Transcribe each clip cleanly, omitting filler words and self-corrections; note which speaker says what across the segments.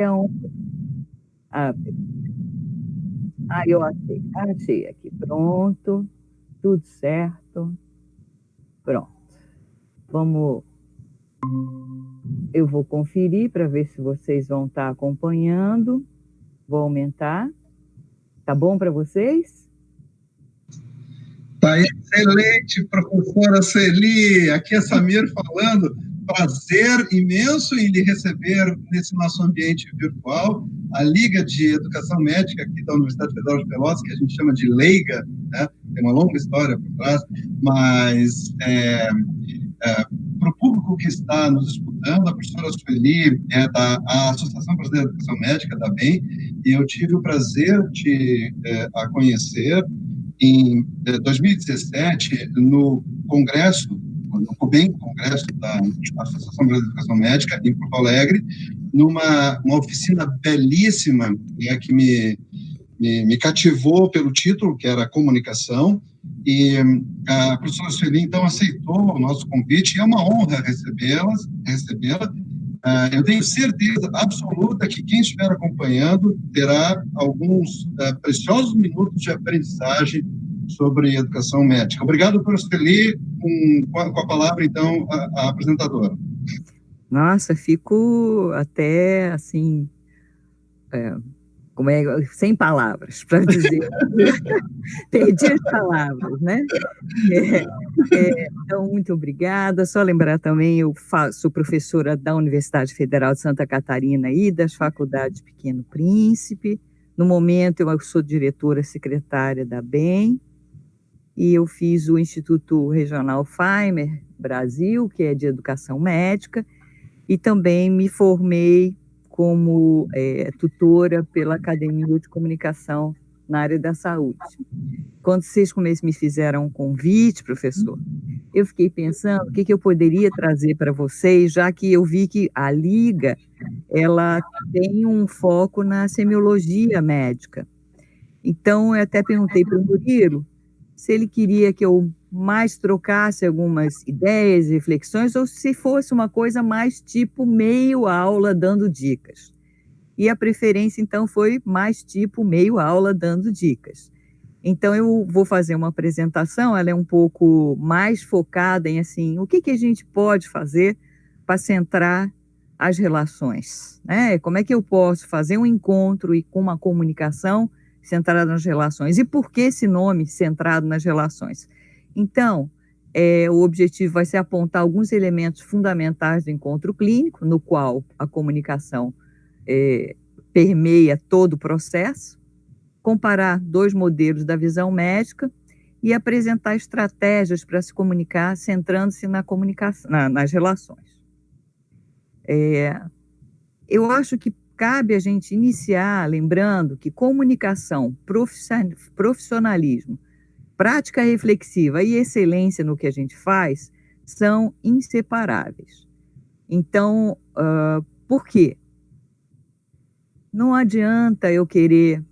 Speaker 1: É um... Ah, eu achei aqui. Pronto, tudo certo. Pronto. Vamos... Eu vou conferir para ver se vocês vão estar acompanhando. Vou aumentar. Tá bom para vocês?
Speaker 2: Tá excelente, professora Celi. Aqui é Samir falando. Prazer imenso em lhe receber nesse nosso ambiente virtual. A Liga de Educação Médica aqui da Universidade Federal de Pelotas, que a gente chama de Leiga, né? Tem uma longa história por trás, mas para o público que está nos escutando, a professora Sueli é da Associação Brasileira de Educação Médica, da ABEM, e eu tive o prazer de a conhecer em 2017, no Congresso, no COBEM, Congresso da Associação Brasileira de Educação Médica, em Porto Alegre, numa oficina belíssima, né, que me cativou pelo título, que era Comunicação, e a professora Sueli, então, aceitou o nosso convite, e é uma honra recebê-la. Eu tenho certeza absoluta que quem estiver acompanhando terá alguns preciosos minutos de aprendizagem sobre educação médica. Obrigado, professor Sueli. Com a palavra, então, a apresentadora.
Speaker 1: Nossa, fico até, assim, sem palavras para dizer. Perdi as palavras, né? Então, muito obrigada. Só lembrar também, eu sou professora da Universidade Federal de Santa Catarina e das faculdades Pequeno Príncipe. No momento, eu sou diretora secretária da BEM, e eu fiz o Instituto Regional Faimer Brasil, que é de educação médica, e também me formei como tutora pela Academia de Comunicação na área da saúde. Quando vocês me fizeram um convite, professor, eu fiquei pensando o que eu poderia trazer para vocês, já que eu vi que a Liga ela tem um foco na semiologia médica. Então, eu até perguntei para o Murilo se ele queria que eu mais trocasse algumas ideias e reflexões, ou se fosse uma coisa mais tipo meio aula dando dicas. E a preferência, então, foi mais tipo meio aula dando dicas. Então, eu vou fazer uma apresentação, ela é um pouco mais focada em, assim, o que a gente pode fazer para centrar as relações, né? Como é que eu posso fazer um encontro e com uma comunicação centrada nas relações? E por que esse nome, centrado nas relações? Então, o objetivo vai ser apontar alguns elementos fundamentais do encontro clínico, no qual a comunicação permeia todo o processo, comparar dois modelos da visão médica e apresentar estratégias para se comunicar, centrando-se na comunicação, nas relações. Eu acho que cabe a gente iniciar lembrando que comunicação, profissionalismo, prática reflexiva e excelência no que a gente faz são inseparáveis. Então, por quê? Não adianta eu querer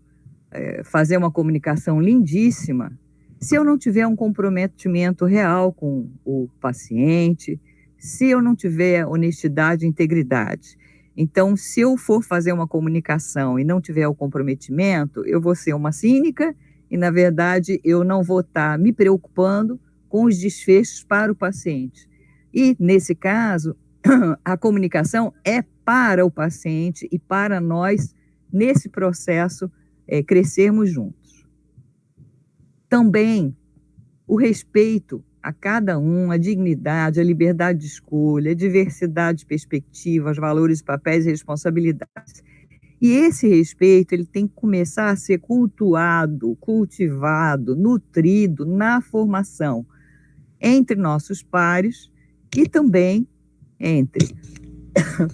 Speaker 1: fazer uma comunicação lindíssima se eu não tiver um comprometimento real com o paciente, se eu não tiver honestidade e integridade. Então, se eu for fazer uma comunicação e não tiver o comprometimento, eu vou ser uma cínica e, na verdade, eu não vou estar me preocupando com os desfechos para o paciente. E, nesse caso, a comunicação é para o paciente e para nós, nesse processo, crescermos juntos. Também o respeito a cada um, a dignidade, a liberdade de escolha, a diversidade de perspectivas, valores, papéis e responsabilidades. E esse respeito ele tem que começar a ser cultuado, cultivado, nutrido na formação entre nossos pares e também entre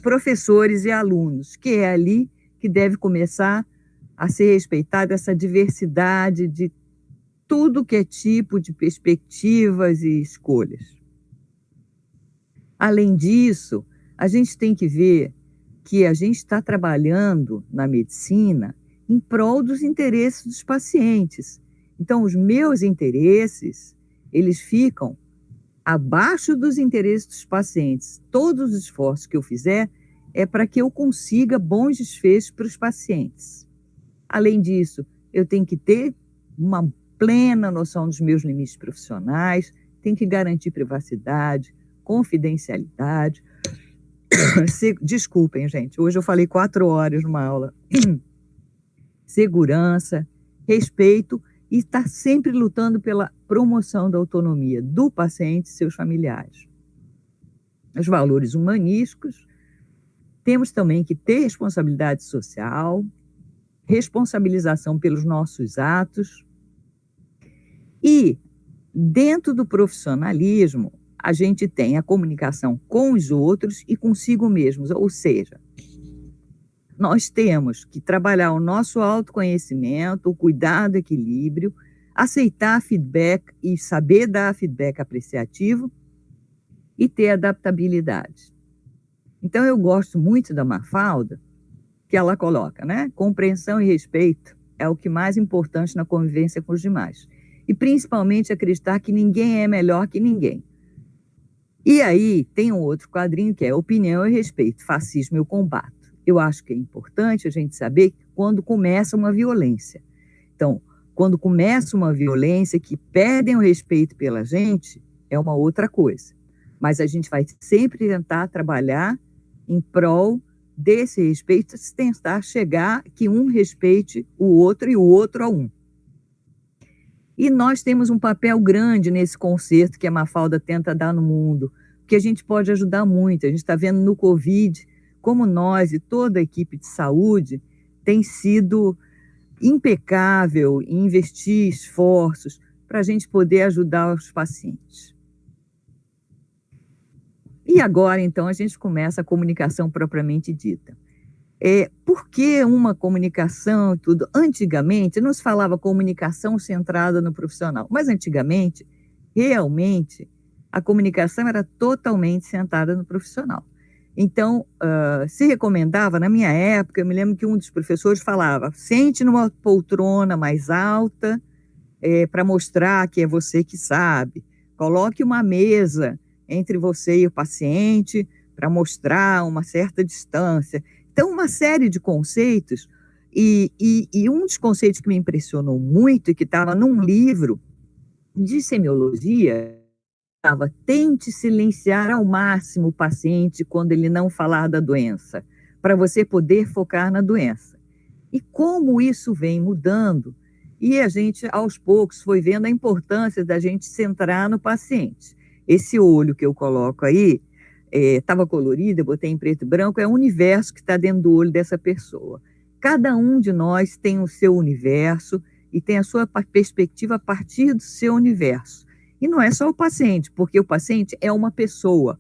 Speaker 1: professores e alunos, que é ali que deve começar a ser respeitada essa diversidade de tudo que é tipo de perspectivas e escolhas. Além disso, a gente tem que ver que a gente está trabalhando na medicina em prol dos interesses dos pacientes. Então, os meus interesses, eles ficam abaixo dos interesses dos pacientes. Todos os esforços que eu fizer, é para que eu consiga bons desfechos para os pacientes. Além disso, eu tenho que ter uma plena noção dos meus limites profissionais, tenho que garantir privacidade, confidencialidade. Desculpem, gente, hoje eu falei 4 horas numa aula. Segurança, respeito e estar sempre lutando pela promoção da autonomia do paciente e seus familiares. Os valores humanísticos, temos também que ter responsabilidade social, responsabilização pelos nossos atos e, dentro do profissionalismo, a gente tem a comunicação com os outros e consigo mesmos, ou seja, nós temos que trabalhar o nosso autoconhecimento, o cuidado, o equilíbrio, aceitar feedback e saber dar feedback apreciativo e ter adaptabilidade. Então, eu gosto muito da Mafalda, que ela coloca, né? Compreensão e respeito é o que mais importante na convivência com os demais. E, principalmente, acreditar que ninguém é melhor que ninguém. E aí, tem um outro quadrinho que é opinião e respeito, fascismo eu combato. Eu acho que é importante a gente saber quando começa uma violência. Então, quando começa uma violência que perdem o respeito pela gente, é uma outra coisa. Mas a gente vai sempre tentar trabalhar em prol desse respeito, tentar chegar que um respeite o outro e o outro a um. E nós temos um papel grande nesse concerto que a Mafalda tenta dar no mundo, que a gente pode ajudar muito. A gente está vendo no Covid como nós e toda a equipe de saúde tem sido impecável em investir esforços para a gente poder ajudar os pacientes. E agora, então, a gente começa a comunicação propriamente dita. Por que uma comunicação e tudo? Antigamente, não se falava comunicação centrada no profissional, mas antigamente, realmente, a comunicação era totalmente centrada no profissional. Então, se recomendava, na minha época, eu me lembro que um dos professores falava, sente numa poltrona mais alta para mostrar que é você que sabe, coloque uma mesa entre você e o paciente para mostrar uma certa distância. Então, uma série de conceitos, e um dos conceitos que me impressionou muito e que estava num livro de semiologia, estava, tente silenciar ao máximo o paciente quando ele não falar da doença, para você poder focar na doença. E como isso vem mudando, e a gente, aos poucos, foi vendo a importância da gente centrar no paciente. Esse olho que eu coloco aí, estava colorido, eu botei em preto e branco, é o universo que está dentro do olho dessa pessoa. Cada um de nós tem o seu universo e tem a sua perspectiva a partir do seu universo. E não é só o paciente, porque o paciente é uma pessoa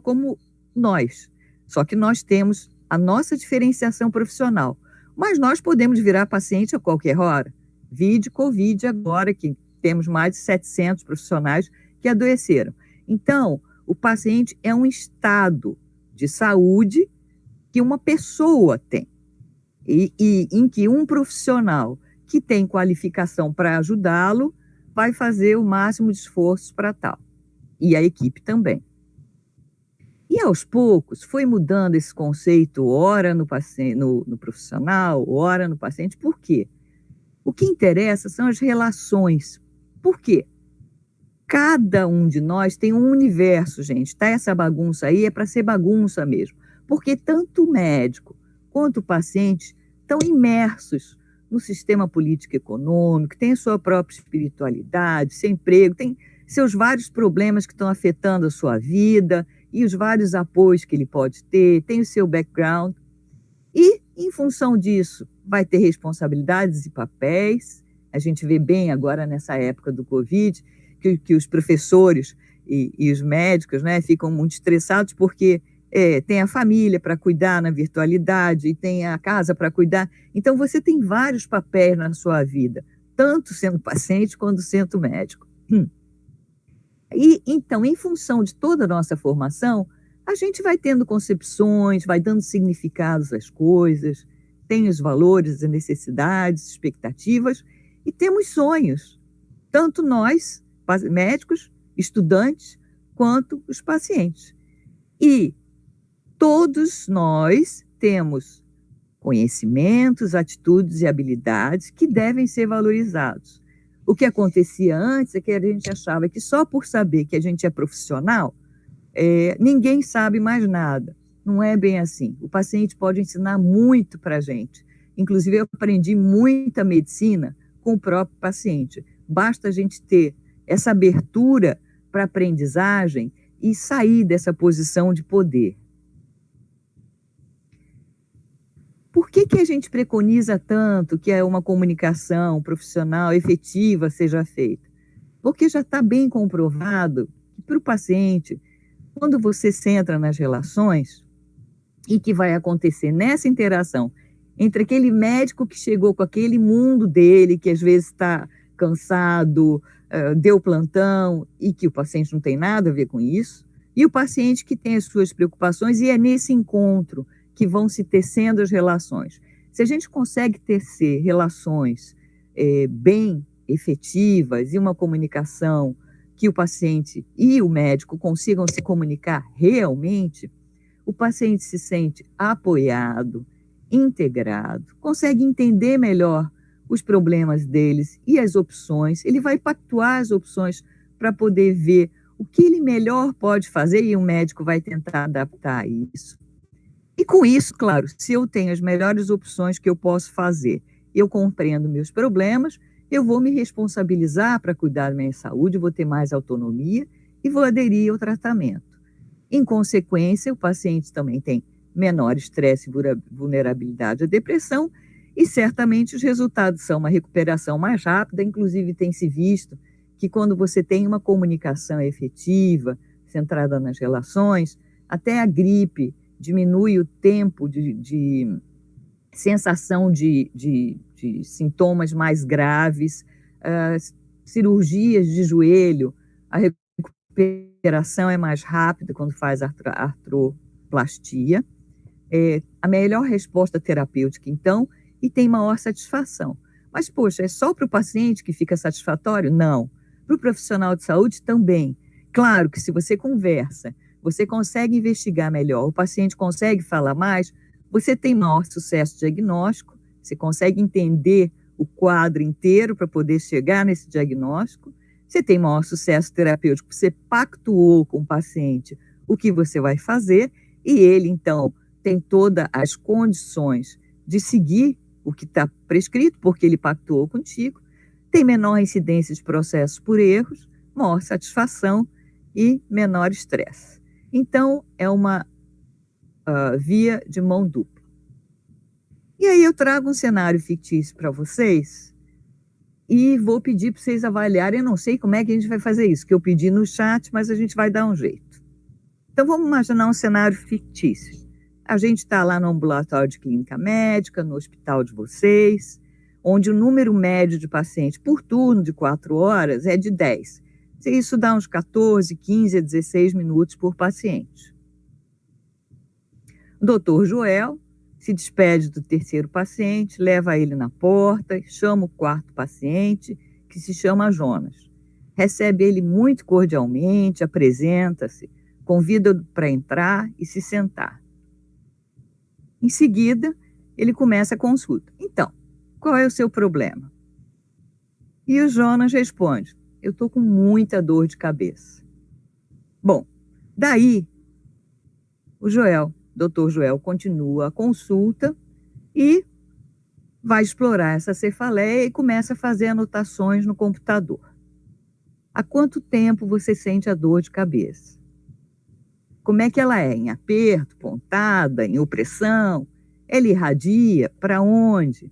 Speaker 1: como nós, só que nós temos a nossa diferenciação profissional, mas nós podemos virar paciente a qualquer hora. Vide Covid agora, que temos mais de 700 profissionais que adoeceram. Então, o paciente é um estado de saúde que uma pessoa tem, e em que um profissional que tem qualificação para ajudá-lo vai fazer o máximo de esforços para tal, e a equipe também. E aos poucos foi mudando esse conceito, ora no paciente, no profissional, ora no paciente. Por quê? O que interessa são as relações. Por quê? Cada um de nós tem um universo, gente. Tá, essa bagunça aí é para ser bagunça mesmo. Porque tanto o médico quanto o paciente estão imersos no sistema político-econômico, tem a sua própria espiritualidade, seu emprego, tem seus vários problemas que estão afetando a sua vida e os vários apoios que ele pode ter, tem o seu background. E, em função disso, vai ter responsabilidades e papéis. A gente vê bem agora nessa época do Covid que os professores e os médicos, né, ficam muito estressados porque tem a família para cuidar na virtualidade e tem a casa para cuidar. Então, você tem vários papéis na sua vida, tanto sendo paciente quanto sendo médico. E, então, em função de toda a nossa formação, a gente vai tendo concepções, vai dando significados às coisas, tem os valores, as necessidades, expectativas, e temos sonhos, tanto nós, médicos, estudantes, quanto os pacientes. E Todos nós temos conhecimentos, atitudes e habilidades que devem ser valorizados. O que acontecia antes é que a gente achava que só por saber que a gente é profissional, ninguém sabe mais nada. Não é bem assim. O paciente pode ensinar muito para a gente. Inclusive, eu aprendi muita medicina com o próprio paciente. Basta a gente ter essa abertura para aprendizagem e sair dessa posição de poder. Por que a gente preconiza tanto que uma comunicação profissional efetiva seja feita? Porque já está bem comprovado que para o paciente, quando você centra nas relações, e que vai acontecer nessa interação entre aquele médico que chegou com aquele mundo dele, que às vezes está cansado, deu plantão, e que o paciente não tem nada a ver com isso, e o paciente que tem as suas preocupações, e é nesse encontro que vão se tecendo as relações. Se a gente consegue tecer relações bem efetivas e uma comunicação que o paciente e o médico consigam se comunicar realmente, o paciente se sente apoiado, integrado, consegue entender melhor os problemas deles e as opções, ele vai pactuar as opções para poder ver o que ele melhor pode fazer e o médico vai tentar adaptar isso. E com isso, claro, se eu tenho as melhores opções que eu posso fazer, eu compreendo meus problemas, eu vou me responsabilizar para cuidar da minha saúde, vou ter mais autonomia e vou aderir ao tratamento. Em consequência, o paciente também tem menor estresse e vulnerabilidade à depressão e certamente os resultados são uma recuperação mais rápida, inclusive tem se visto que quando você tem uma comunicação efetiva, centrada nas relações, até a gripe diminui o tempo de sensação de sintomas mais graves, cirurgias de joelho, a recuperação é mais rápida quando faz artroplastia, a melhor resposta terapêutica, então, e tem maior satisfação. Mas, poxa, é só para o paciente que fica satisfatório? Não. Para o profissional de saúde também. Claro que se você conversa, você consegue investigar melhor, o paciente consegue falar mais, você tem maior sucesso diagnóstico, você consegue entender o quadro inteiro para poder chegar nesse diagnóstico, você tem maior sucesso terapêutico, você pactuou com o paciente o que você vai fazer e ele, então, tem todas as condições de seguir o que está prescrito, porque ele pactuou contigo, tem menor incidência de processos por erros, maior satisfação e menor estresse. Então, é uma via de mão dupla. E aí eu trago um cenário fictício para vocês e vou pedir para vocês avaliarem. Eu não sei como é que a gente vai fazer isso, que eu pedi no chat, mas a gente vai dar um jeito. Então, vamos imaginar um cenário fictício. A gente está lá no ambulatório de clínica médica, no hospital de vocês, onde o número médio de pacientes por turno de 4 horas é de 10. Isso dá uns 14, 15 a 16 minutos por paciente. O doutor Joel se despede do terceiro paciente, leva ele na porta, chama o quarto paciente, que se chama Jonas. Recebe ele muito cordialmente, apresenta-se, convida-o para entrar e se sentar. Em seguida, ele começa a consulta. Então, qual é o seu problema? E o Jonas responde: eu estou com muita dor de cabeça. Bom, daí, o doutor Joel continua a consulta e vai explorar essa cefaleia e começa a fazer anotações no computador. Há quanto tempo você sente a dor de cabeça? Como é que ela é? Em aperto, pontada, em opressão? Ela irradia? Para onde?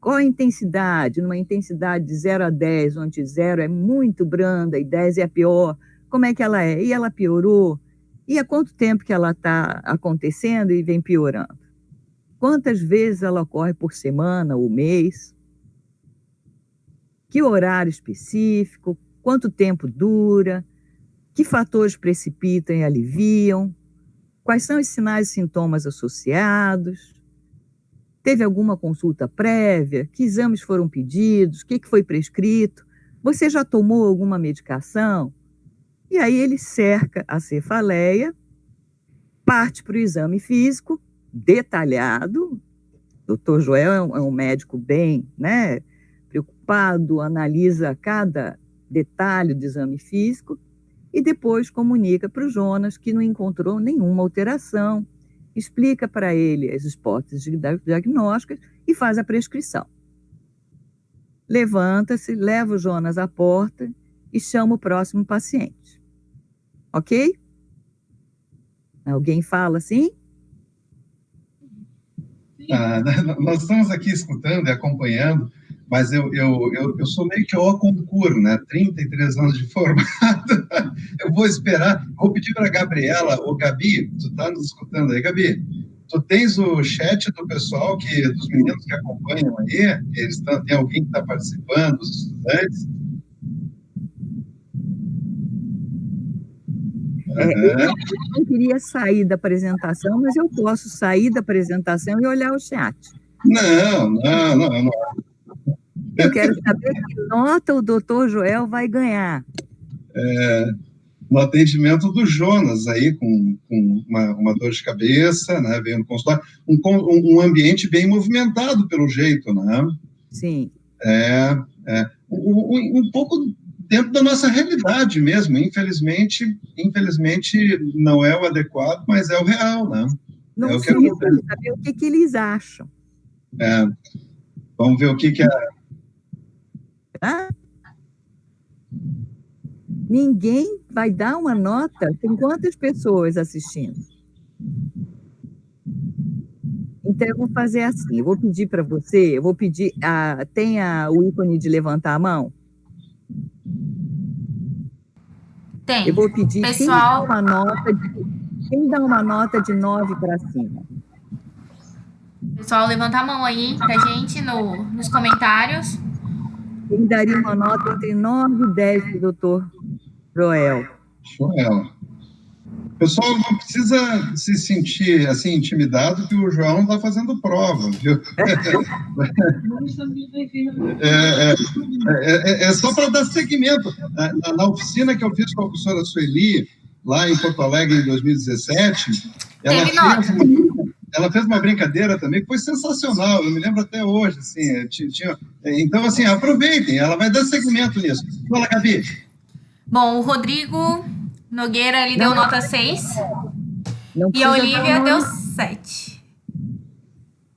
Speaker 1: Qual a intensidade? Numa intensidade de 0 a 10, onde 0 é muito branda e 10 é a pior, como é que ela é? E ela piorou? E há quanto tempo que ela está acontecendo e vem piorando? Quantas vezes ela ocorre por semana ou mês? Que horário específico? Quanto tempo dura? Que fatores precipitam e aliviam? Quais são os sinais e sintomas associados? Teve alguma consulta prévia? Que exames foram pedidos? O que foi prescrito? Você já tomou alguma medicação? E aí ele cerca a cefaleia parte para o exame físico detalhado. O Dr. Joel é um médico bem, né, preocupado, analisa cada detalhe do exame físico e depois comunica para o Jonas que não encontrou nenhuma alteração, explica para ele as hipóteses diagnósticas e faz a prescrição. Levanta-se, leva o Jonas à porta e chama o próximo paciente. Ok? Alguém fala assim?
Speaker 2: Nós estamos aqui escutando e acompanhando, mas eu sou meio que o concurso, né? 33 anos de formado. Eu vou esperar, vou pedir para a Gabriela, ou Gabi, tu está nos escutando aí, Gabi? Tu tens o chat do pessoal, dos meninos que acompanham aí? Tem alguém que está participando, os estudantes?
Speaker 1: Eu não queria sair da apresentação, mas eu posso sair da apresentação e olhar o chat.
Speaker 2: Não.
Speaker 1: Eu quero saber que nota o Dr. Joel vai ganhar.
Speaker 2: No atendimento do Jonas, aí, com uma dor de cabeça, né, veio no consultório, um ambiente bem movimentado, pelo jeito, né?
Speaker 1: Sim.
Speaker 2: Um pouco dentro da nossa realidade mesmo, infelizmente não é o adequado, mas é o real, né?
Speaker 1: Não sei, eu quero saber o que eles acham.
Speaker 2: Vamos ver o que é...
Speaker 1: Ninguém vai dar uma nota? Tem quantas pessoas assistindo? Então, eu vou fazer assim, eu vou pedir para você, tem o ícone de levantar a mão?
Speaker 3: Tem.
Speaker 1: Eu vou pedir,
Speaker 3: pessoal...
Speaker 1: quem dá uma nota de 9 para cima?
Speaker 3: Pessoal, levanta a mão aí pra gente nos comentários.
Speaker 1: Quem daria uma nota entre 9 e 10 para o doutor Joel?
Speaker 2: O pessoal não precisa se sentir assim intimidado que o João está fazendo prova, viu? É só para dar seguimento. Na oficina que eu fiz com a professora Sueli, lá em Porto Alegre, em 2017, ela fez uma brincadeira também que foi sensacional, eu me lembro até hoje, assim, então, assim, aproveitem, ela vai dar seguimento nisso. Fala, Gabi.
Speaker 3: Bom, o Rodrigo Nogueira, ele deu nota 6, e a Olivia deu 7.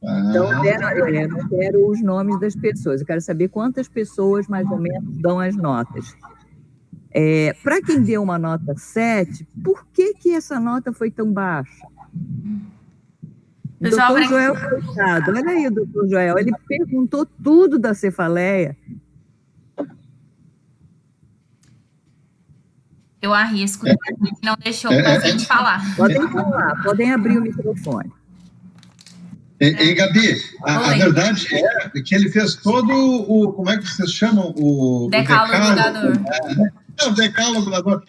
Speaker 1: Então, eu não quero os nomes das pessoas, eu quero saber quantas pessoas, mais ou menos, dão as notas. Para quem deu uma nota 7, por que essa nota foi tão baixa?
Speaker 3: Pessoal,
Speaker 1: Dr. Joel, coitado, olha aí o Dr. Joel, ele perguntou tudo da cefaleia.
Speaker 3: Eu arrisco, não deixou o paciente falar.
Speaker 1: Podem falar, podem abrir o microfone.
Speaker 2: E Gabi, a verdade é que ele fez todo como é que vocês chamam? O
Speaker 3: decálogo da dor.
Speaker 2: O decálogo da dor.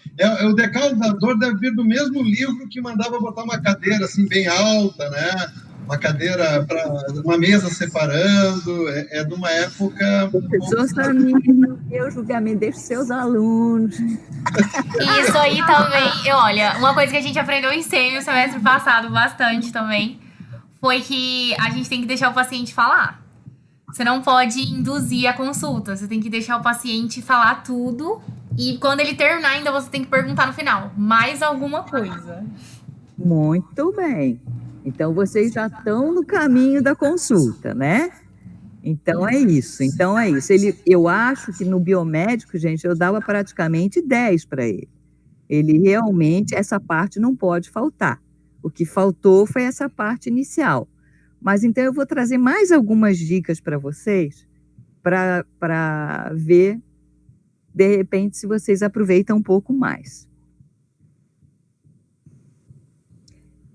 Speaker 2: O decálogo da dor deve vir do mesmo livro que mandava botar uma cadeira assim bem alta, né? Uma cadeira para uma mesa separando, é de uma época...
Speaker 1: Professor Samir, eu julgamento deixe seus alunos.
Speaker 3: Isso aí também, olha, uma coisa que a gente aprendeu em SEMI o semestre passado bastante também, foi que a gente tem que deixar o paciente falar. Você não pode induzir a consulta, você tem que deixar o paciente falar tudo, e quando ele terminar ainda você tem que perguntar no final, mais alguma coisa.
Speaker 1: Muito bem. Então, vocês já estão no caminho da consulta, né? Então, é isso. Eu acho que no biomédico, gente, eu dava praticamente 10 para ele. Ele realmente, essa parte não pode faltar. O que faltou foi essa parte inicial. Mas, então, eu vou trazer mais algumas dicas para vocês, para ver, de repente, se vocês aproveitam um pouco mais.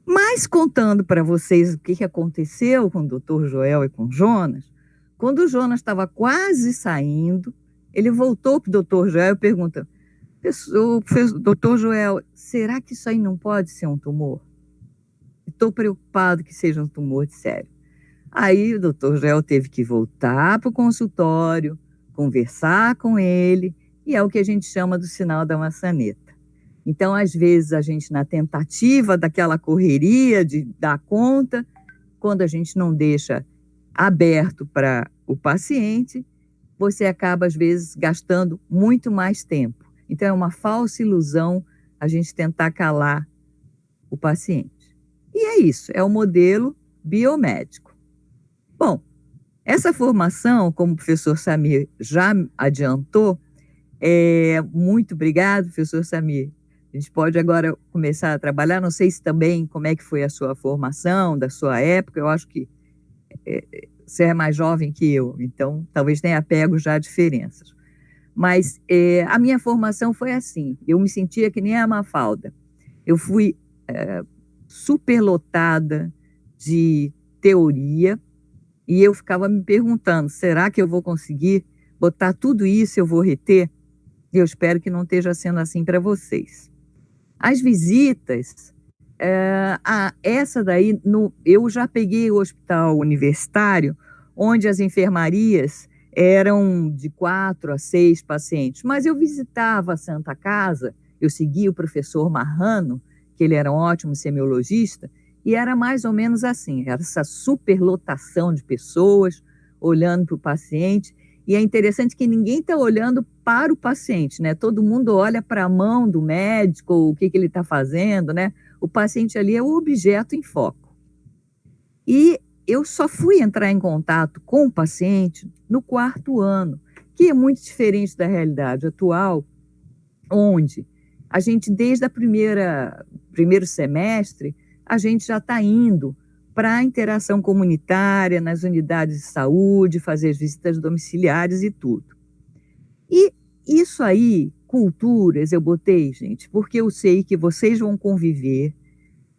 Speaker 1: Mas contando para vocês o que aconteceu com o Dr. Joel e com o Jonas, quando o Jonas estava quase saindo, ele voltou para o Dr. Joel e pergunta: Dr. Joel, será que isso aí não pode ser um tumor? Estou preocupado que seja um tumor de sério. Aí o Dr. Joel teve que voltar para o consultório, conversar com ele, e é o que a gente chama do sinal da maçaneta. Então, às vezes, a gente, na tentativa daquela correria de dar conta, quando a gente não deixa aberto para o paciente, você acaba, às vezes, gastando muito mais tempo. Então, é uma falsa ilusão a gente tentar calar o paciente. E é isso, é o modelo biomédico. Bom, essa formação, como o professor Samir já adiantou, muito obrigado, professor Samir. A gente pode agora começar a trabalhar, não sei se também como é que foi a sua formação, da sua época, eu acho que você é mais jovem que eu, então talvez tenha pego já diferenças. Mas a minha formação foi assim, eu me sentia que nem a Mafalda. Eu fui superlotada de teoria e eu ficava me perguntando, será que eu vou conseguir botar tudo isso, eu vou reter? Eu espero que não esteja sendo assim para vocês. As visitas, essa daí, eu já peguei o hospital universitário, onde as enfermarias eram de 4 a 6 pacientes, mas eu visitava a Santa Casa, eu seguia o professor Marrano, que ele era um ótimo semiologista, e era mais ou menos assim, era essa superlotação de pessoas olhando para o paciente, e é interessante que ninguém está olhando para o paciente, né? Todo mundo olha para a mão do médico, o que ele está fazendo, né? O paciente ali é o objeto em foco. E eu só fui entrar em contato com o paciente no 4º ano, que é muito diferente da realidade atual, onde a gente, desde o primeiro semestre, a gente já está indo para a interação comunitária nas unidades de saúde, fazer as visitas domiciliares e tudo. E isso aí, culturas, eu botei, gente, porque eu sei que vocês vão conviver,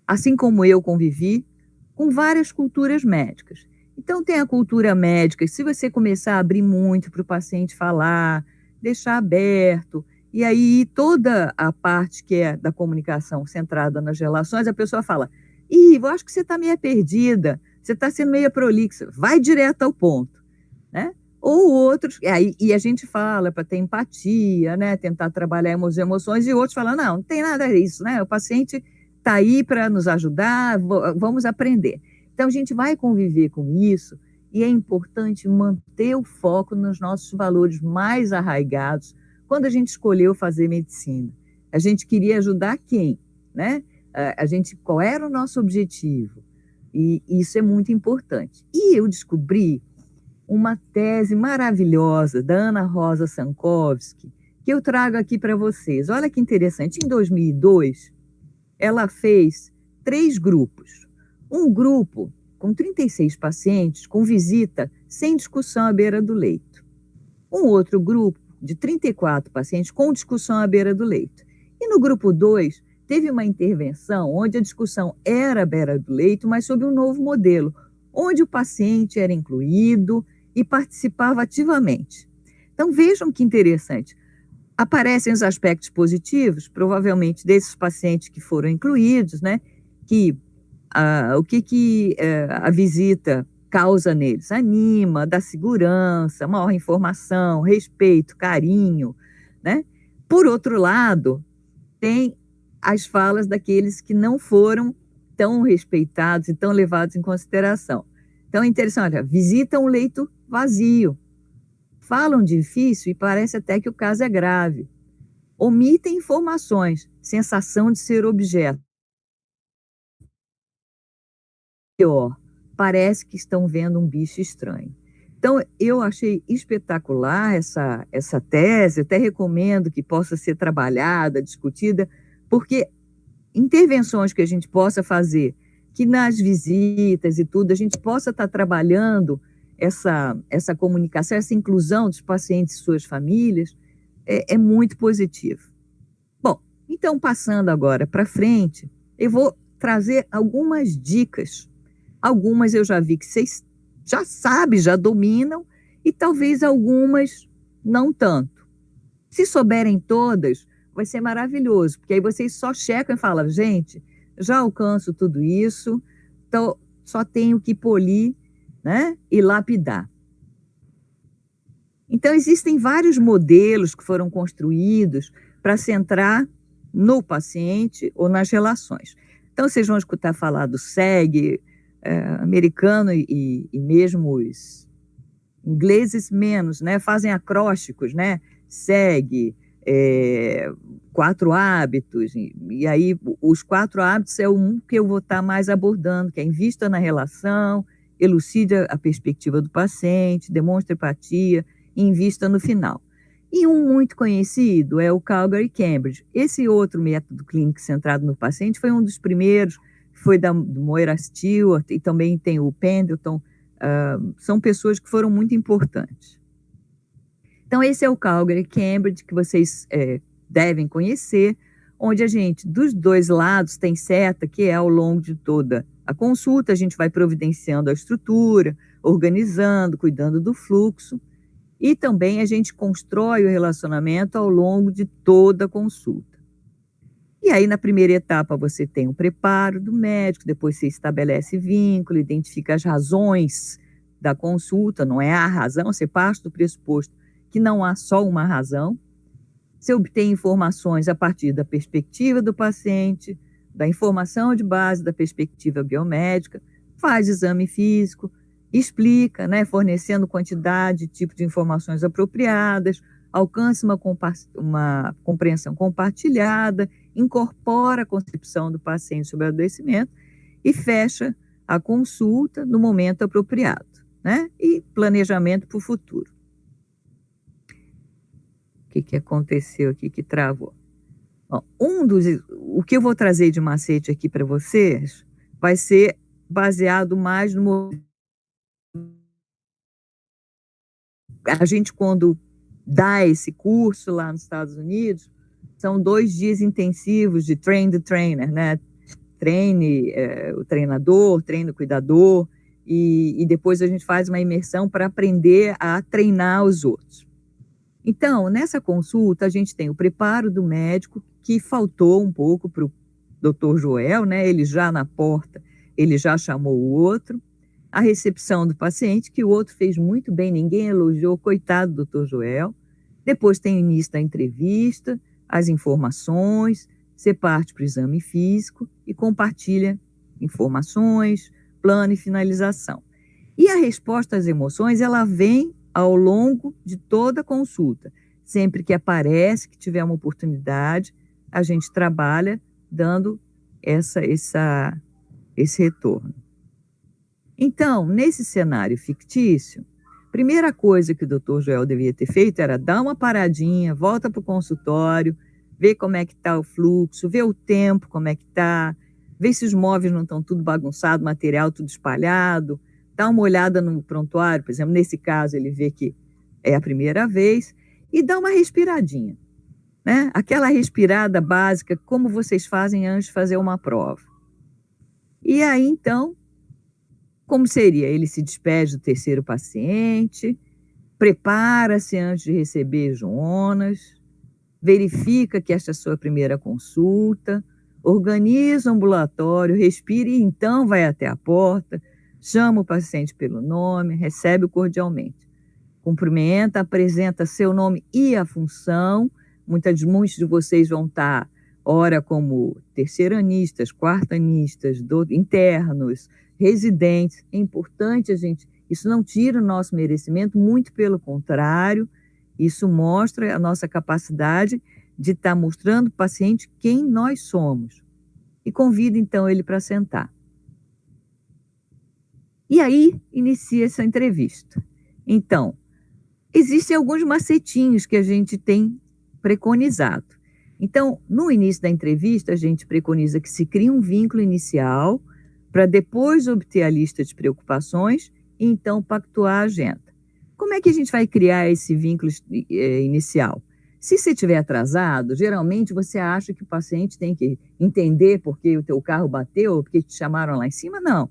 Speaker 1: assim como eu convivi, com várias culturas médicas. Então, tem a cultura médica, se você começar a abrir muito para o paciente falar, deixar aberto, e aí toda a parte que é da comunicação centrada nas relações, a pessoa fala, eu acho que você está meio perdida, você está sendo meio prolixa, vai direto ao ponto, né? Ou outros, e a gente fala para ter empatia, né? Tentar trabalhar as emoções, e outros falam, não tem nada disso, né? O paciente está aí para nos ajudar, vamos aprender. Então, a gente vai conviver com isso, e é importante manter o foco nos nossos valores mais arraigados quando a gente escolheu fazer medicina. A gente queria ajudar quem, né? Qual era o nosso objetivo? E isso é muito importante. E eu descobri uma tese maravilhosa da Ana Rosa Sankovski, que eu trago aqui para vocês. Olha que interessante. Em 2002, ela fez 3 grupos. Um grupo com 36 pacientes com visita sem discussão à beira do leito. Um outro grupo de 34 pacientes com discussão à beira do leito. E no grupo 2, teve uma intervenção onde a discussão era à beira do leito, mas sob um novo modelo, onde o paciente era incluído e participava ativamente. Então, vejam que interessante. Aparecem os aspectos positivos, provavelmente, desses pacientes que foram incluídos, né? O que a visita causa neles? Anima, dá segurança, maior informação, respeito, carinho, né? Por outro lado, tem as falas daqueles que não foram tão respeitados e tão levados em consideração. Então, é interessante, olha, visitam um leito vazio, falam difícil e parece até que o caso é grave, omitem informações, sensação de ser objeto. Pior, parece que estão vendo um bicho estranho. Então, eu achei espetacular essa tese, até recomendo que possa ser trabalhada, discutida, porque intervenções que a gente possa fazer, que nas visitas e tudo, a gente possa estar trabalhando essa comunicação, essa inclusão dos pacientes e suas famílias, é muito positivo. Bom, então passando agora para frente, eu vou trazer algumas dicas. Algumas eu já vi que vocês já sabem, já dominam, e talvez algumas não tanto. Se souberem todas, vai ser maravilhoso, porque aí vocês só checam e falam, gente, já alcanço tudo isso, então só tenho que polir, né, e lapidar. Então, existem vários modelos que foram construídos para centrar no paciente ou nas relações. Então, vocês vão escutar falar do SEG americano e mesmo os ingleses menos, né? Fazem acrósticos, né? SEG, 4 hábitos, e aí os 4 hábitos é um que eu vou estar mais abordando, que é invista na relação, elucide a perspectiva do paciente, demonstre empatia e invista no final. E um muito conhecido é o Calgary-Cambridge. Esse outro método clínico centrado no paciente foi um dos primeiros, foi do Moira Stewart, e também tem o Pendleton. São pessoas que foram muito importantes. Então, esse é o Calgary-Cambridge, que vocês devem conhecer, onde a gente, dos 2 lados, tem seta, que é ao longo de toda a consulta, a gente vai providenciando a estrutura, organizando, cuidando do fluxo, e também a gente constrói o relacionamento ao longo de toda a consulta. E aí, na primeira etapa, você tem o preparo do médico, depois você estabelece vínculo, identifica as razões da consulta, não é a razão, você parte do pressuposto que não há só uma razão. Você obtém informações a partir da perspectiva do paciente, da informação de base da perspectiva biomédica, faz exame físico, explica, né, fornecendo quantidade e tipo de informações apropriadas, alcança uma compreensão compartilhada, incorpora a concepção do paciente sobre o adoecimento e fecha a consulta no momento apropriado, né, e planejamento para o futuro. O que aconteceu aqui que travou? Bom, o que eu vou trazer de macete aqui para vocês vai ser baseado mais no... A gente, quando dá esse curso lá nos Estados Unidos, são 2 dias intensivos de train the trainer, né? Treine o treinador, treine o cuidador, e depois a gente faz uma imersão para aprender a treinar os outros. Então, nessa consulta, a gente tem o preparo do médico, que faltou um pouco para o Dr. Joel, né? Ele já na porta, ele já chamou o outro. A recepção do paciente, que o outro fez muito bem, ninguém elogiou, coitado do Dr. Joel. Depois tem o início da entrevista, as informações, você parte para o exame físico e compartilha informações, plano e finalização. E a resposta às emoções, ela vem ao longo de toda a consulta. Sempre que aparece, que tiver uma oportunidade, a gente trabalha dando esse retorno. Então, nesse cenário fictício, a primeira coisa que o Dr. Joel devia ter feito era dar uma paradinha, volta para o consultório, ver como é que está o fluxo, ver o tempo, como é que está, ver se os móveis não estão tudo bagunçado, material tudo espalhado, dá uma olhada no prontuário, por exemplo, nesse caso ele vê que é a primeira vez, e dá uma respiradinha, né? Aquela respirada básica, como vocês fazem antes de fazer uma prova. E aí, então, como seria? Ele se despede do terceiro paciente, prepara-se antes de receber Jonas, verifica que esta é a sua primeira consulta, organiza o ambulatório, respira e então vai até a porta, chama o paciente pelo nome, recebe-o cordialmente. Cumprimenta, apresenta seu nome e a função. Muitos de vocês vão estar, ora, como terceiranistas, quartanistas, internos, residentes. É importante isso não tira o nosso merecimento, muito pelo contrário, isso mostra a nossa capacidade de estar mostrando para o paciente quem nós somos. E convida, então, ele para sentar. E aí, inicia essa entrevista. Então, existem alguns macetinhos que a gente tem preconizado. Então, no início da entrevista, a gente preconiza que se crie um vínculo inicial para depois obter a lista de preocupações e então pactuar a agenda. Como é que a gente vai criar esse vínculo inicial? Se você estiver atrasado, geralmente você acha que o paciente tem que entender porque o teu carro bateu ou porque te chamaram lá em cima. Não.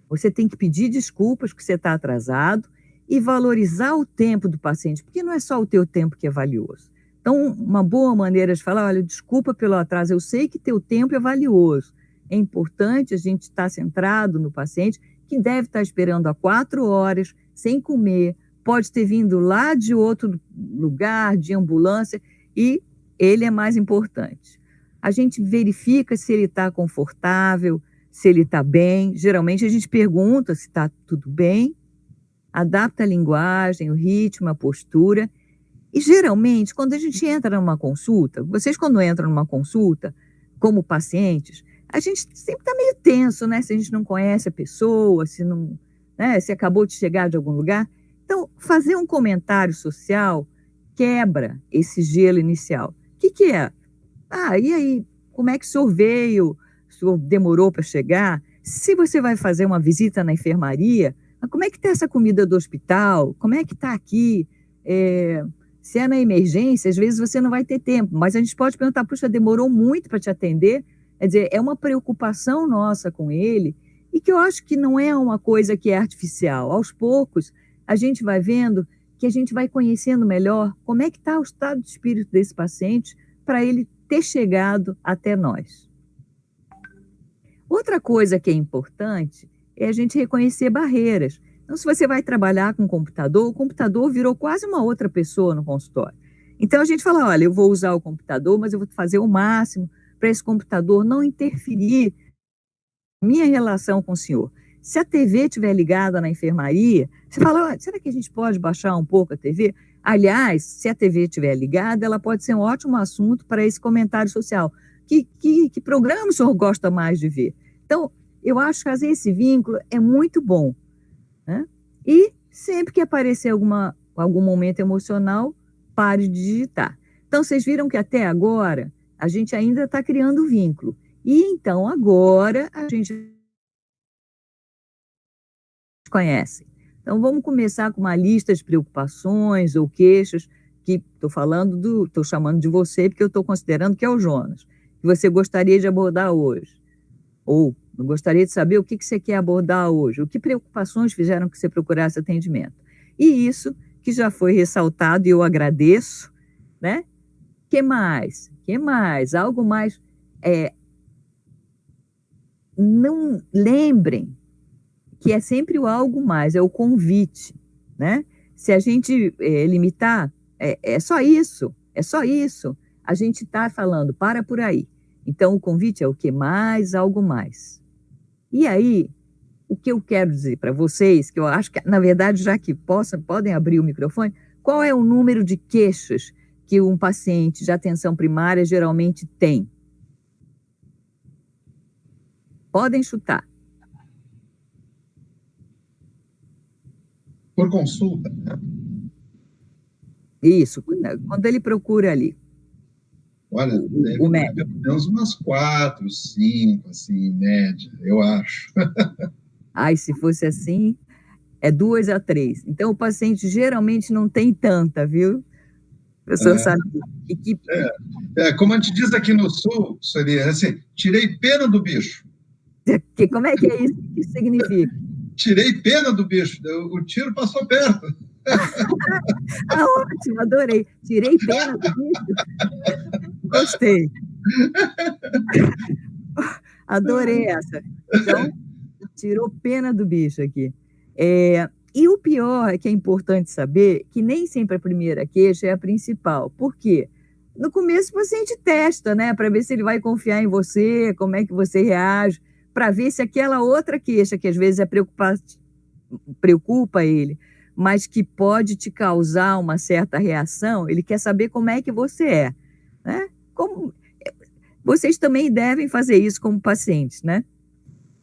Speaker 1: Você tem que pedir desculpas porque você está atrasado e valorizar o tempo do paciente, porque não é só o teu tempo que é valioso. Então, uma boa maneira de falar, olha, desculpa pelo atraso, eu sei que teu tempo é valioso. É importante a gente estar centrado no paciente, que deve estar esperando há 4 horas, sem comer, pode ter vindo lá de outro lugar, de ambulância, e ele é mais importante. a gente verifica se ele está confortável, se ele está bem. Geralmente a gente pergunta se está tudo bem, adapta a linguagem, o ritmo, a postura. E geralmente, quando a gente entra numa consulta, vocês quando entram numa consulta, como pacientes, a gente sempre está meio tenso, né? Se a gente não conhece a pessoa, se não, né? Se acabou de chegar de algum lugar. Então, fazer um comentário social quebra esse gelo inicial. O que é? E aí, como é que o senhor veio? O senhor demorou para chegar? Se você vai fazer uma visita na enfermaria, como é que está essa comida do hospital? Como é que está aqui? Se é na emergência, às vezes você não vai ter tempo, mas a gente pode perguntar, puxa, demorou muito para te atender? Quer dizer, é uma preocupação nossa com ele, e que eu acho que não é uma coisa que é artificial. Aos poucos, a gente vai vendo que a gente vai conhecendo melhor como é que está o estado de espírito desse paciente para ele ter chegado até nós. Outra coisa que é importante é a gente reconhecer barreiras. Então, se você vai trabalhar com computador, o computador virou quase uma outra pessoa no consultório. Então, a gente fala, olha, eu vou usar o computador, mas eu vou fazer o máximo para esse computador não interferir na minha relação com o senhor. Se a TV estiver ligada na enfermaria, você fala, será que a gente pode baixar um pouco a TV? Aliás, se a TV estiver ligada, ela pode ser um ótimo assunto para esse comentário social. Que programa o senhor gosta mais de ver? Então, eu acho que fazer esse vínculo é muito bom, né? E sempre que aparecer algum momento emocional, pare de digitar. Então, vocês viram que até agora a gente ainda está criando vínculo. E então, agora, a gente conhece. Então, vamos começar com uma lista de preocupações ou queixas, que estou chamando de você, porque eu estou considerando que é o Jonas, que você gostaria de abordar hoje. Ou eu gostaria de saber o que você quer abordar hoje, o que preocupações fizeram que você procurasse atendimento. E isso que já foi ressaltado, e eu agradeço, né? Que mais? Algo mais? Não lembrem que é sempre o algo mais, é o convite, né? Se a gente limitar, é só isso, a gente está falando, para por aí. Então, o convite é o que mais, algo mais. E aí, o que eu quero dizer para vocês, que eu acho que, na verdade, já que podem abrir o microfone, qual é o número de queixas que um paciente de atenção primária geralmente tem? Podem chutar.
Speaker 2: Por consulta.
Speaker 1: Isso, quando ele procura ali.
Speaker 2: Olha, deve ter pelo menos umas 4, 5, assim, em média, eu acho.
Speaker 1: Se fosse assim, é 2 a 3. Então, o paciente geralmente não tem tanta, viu? O senhor sabe que...
Speaker 2: como a gente diz aqui no Sul, seria assim, tirei pena do bicho.
Speaker 1: Como é que é isso? O que isso significa?
Speaker 2: Tirei pena do bicho, o tiro passou perto.
Speaker 1: Ótimo, adorei. Tirei pena do bicho. Gostei. Adorei essa. Então, tirou pena do bicho aqui. E o pior é que é importante saber que nem sempre a primeira queixa é a principal. Por quê? No começo o paciente testa, né? Para ver se ele vai confiar em você, como é que você reage, para ver se aquela outra queixa, que às vezes preocupa ele, mas que pode te causar uma certa reação, ele quer saber como é que você é, né? Vocês também devem fazer isso como pacientes, né?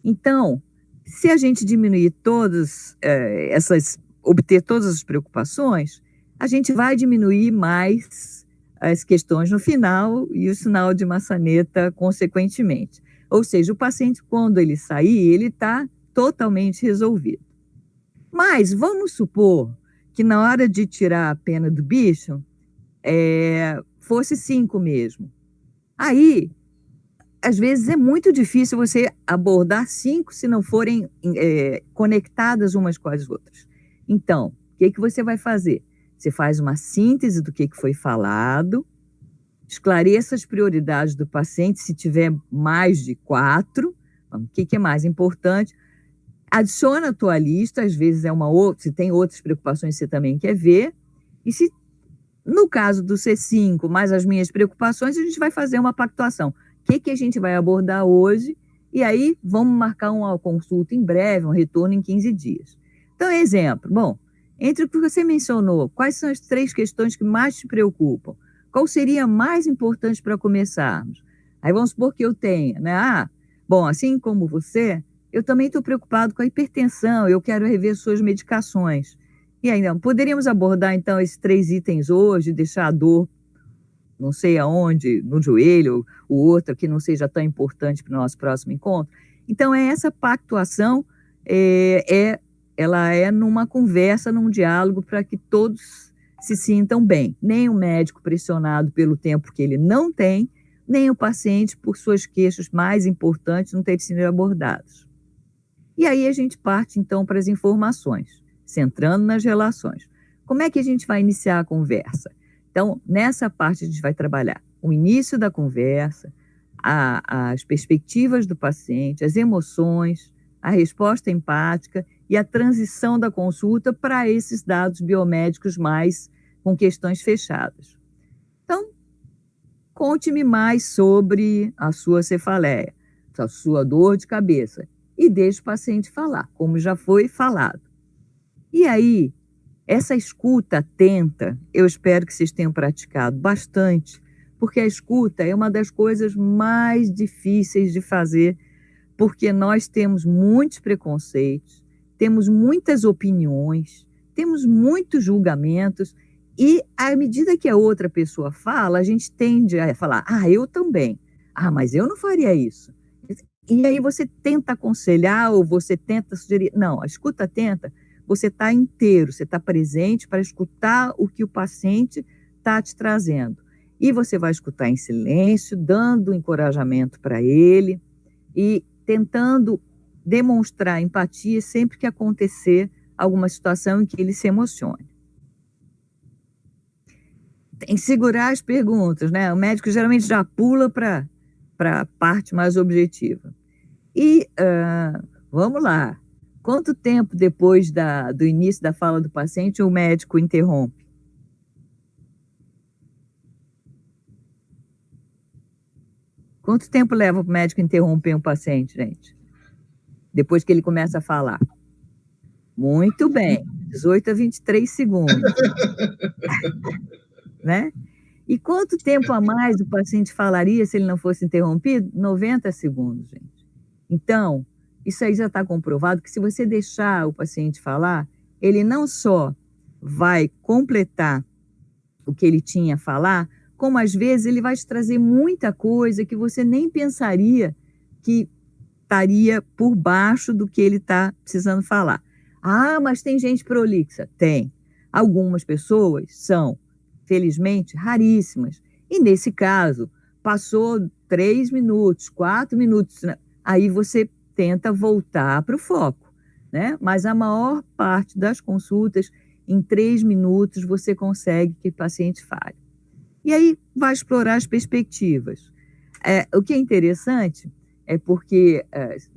Speaker 1: Então, se a gente diminuir obter todas as preocupações, a gente vai diminuir mais as questões no final e o sinal de maçaneta consequentemente. Ou seja, o paciente, quando ele sair, ele está totalmente resolvido. Mas vamos supor que na hora de tirar a pena do bicho, fosse 5 mesmo. Aí, às vezes é muito difícil você abordar 5 se não forem conectadas umas com as outras. Então, o que você vai fazer? Você faz uma síntese do que foi falado, esclareça as prioridades do paciente, se tiver mais de 4, o que é mais importante, adiciona a tua lista, às vezes se tem outras preocupações que você também quer ver, e se, no caso do C5, mais as minhas preocupações, a gente vai fazer uma pactuação. que a gente vai abordar hoje, e aí vamos marcar uma consulta em breve, um retorno em 15 dias. Então, exemplo, bom, entre o que você mencionou, quais são as 3 questões que mais te preocupam? Qual seria mais importante para começarmos? Aí vamos supor que eu tenha, né? Bom, assim como você, eu também estou preocupado com a hipertensão, eu quero rever suas medicações. E aí, não, poderíamos abordar, então, esses 3 itens hoje, deixar a dor, não sei aonde, no joelho, o outro que não seja tão importante para o nosso próximo encontro. Então, essa pactuação, ela é numa conversa, num diálogo, para que todos se sintam bem. Nem o médico pressionado pelo tempo que ele não tem, nem o paciente por suas queixas mais importantes não terem sido abordados. E aí a gente parte, então, para as informações, centrando nas relações. Como é que a gente vai iniciar a conversa? Então, nessa parte a gente vai trabalhar o início da conversa, as perspectivas do paciente, as emoções, a resposta empática e a transição da consulta para esses dados biomédicos mais com questões fechadas. Então, conte-me mais sobre a sua cefaleia, a sua dor de cabeça, e deixe o paciente falar, como já foi falado. E aí, essa escuta atenta, eu espero que vocês tenham praticado bastante, porque a escuta é uma das coisas mais difíceis de fazer, porque nós temos muitos preconceitos, temos muitas opiniões, temos muitos julgamentos, e à medida que a outra pessoa fala, a gente tende a falar, eu também, mas eu não faria isso. E aí você tenta aconselhar ou você tenta sugerir. Não, a escuta atenta, você está inteiro, você está presente para escutar o que o paciente está te trazendo. E você vai escutar em silêncio, dando encorajamento para ele e tentando demonstrar empatia sempre que acontecer alguma situação em que ele se emocione. Tem que segurar as perguntas, né? O médico geralmente já pula para a parte mais objetiva. E vamos lá. Quanto tempo depois do início da fala do paciente o médico interrompe? Quanto tempo leva para o médico interromper um paciente, gente? Depois que ele começa a falar. Muito bem, 18 a 23 segundos. Né? E quanto tempo a mais o paciente falaria se ele não fosse interrompido? 90 segundos, gente. Então, isso aí já está comprovado que se você deixar o paciente falar, ele não só vai completar o que ele tinha a falar, como às vezes ele vai te trazer muita coisa que você nem pensaria que estaria por baixo do que ele está precisando falar. Mas tem gente prolixa. Tem. Algumas pessoas são, felizmente, raríssimas. E nesse caso, passou 3 minutos, 4 minutos, né? Aí você tenta voltar para o foco, né? Mas a maior parte das consultas, em 3 minutos, você consegue que o paciente fale. E aí vai explorar as perspectivas. O que é interessante é porque,